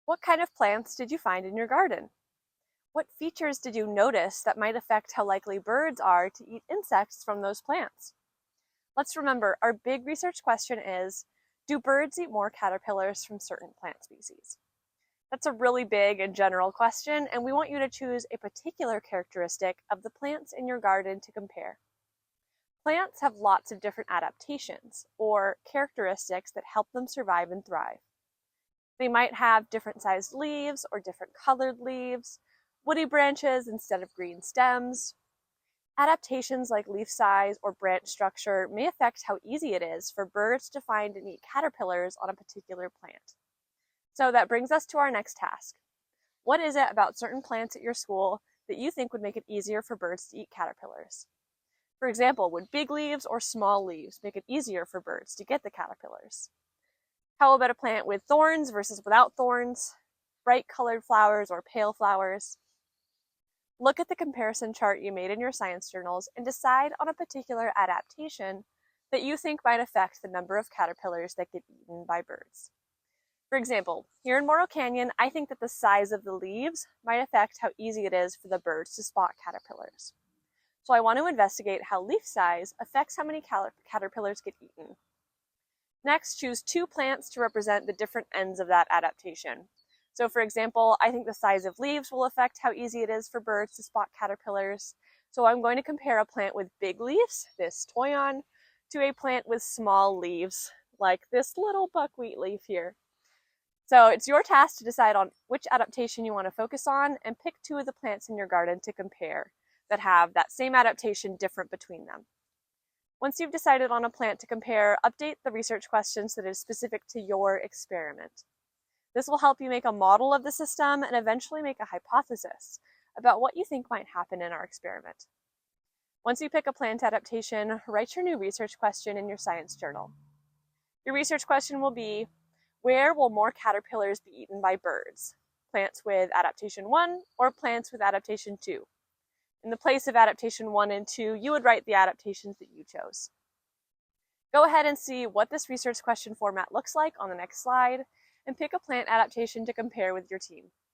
What kind of plants did you find in your garden? What features did you notice that might affect how likely birds are to eat insects from those plants? Let's remember our big research question is, do birds eat more caterpillars from certain plant species? That's a really big and general question, and we want you to choose a particular characteristic of the plants in your garden to compare. Plants have lots of different adaptations, or characteristics that help them survive and thrive. They might have different sized leaves or different colored leaves, woody branches instead of green stems. Adaptations like leaf size or branch structure may affect how easy it is for birds to find and eat caterpillars on a particular plant. So that brings us to our next task. What is it about certain plants at your school that you think would make it easier for birds to eat caterpillars? For example, would big leaves or small leaves make it easier for birds to get the caterpillars? How about a plant with thorns versus without thorns? Bright colored flowers or pale flowers? Look at the comparison chart you made in your science journals and decide on a particular adaptation that you think might affect the number of caterpillars that get eaten by birds. For example, here in Morro Canyon, I think that the size of the leaves might affect how easy it is for the birds to spot caterpillars. So I want to investigate how leaf size affects how many caterpillars get eaten. Next, choose two plants to represent the different ends of that adaptation. So for example, I think the size of leaves will affect how easy it is for birds to spot caterpillars. So I'm going to compare a plant with big leaves, this toyon, to a plant with small leaves, like this little buckwheat leaf here. So it's your task to decide on which adaptation you want to focus on and pick two of the plants in your garden to compare that have that same adaptation different between them. Once you've decided on a plant to compare, update the research questions that is specific to your experiment. This will help you make a model of the system and eventually make a hypothesis about what you think might happen in our experiment. Once you pick a plant adaptation, write your new research question in your science journal. Your research question will be, where will more caterpillars be eaten by birds? Plants with adaptation 1 or plants with adaptation 2? In the place of adaptation 1 and 2, you would write the adaptations that you chose. Go ahead and see what this research question format looks like on the next slide, and pick a plant adaptation to compare with your team.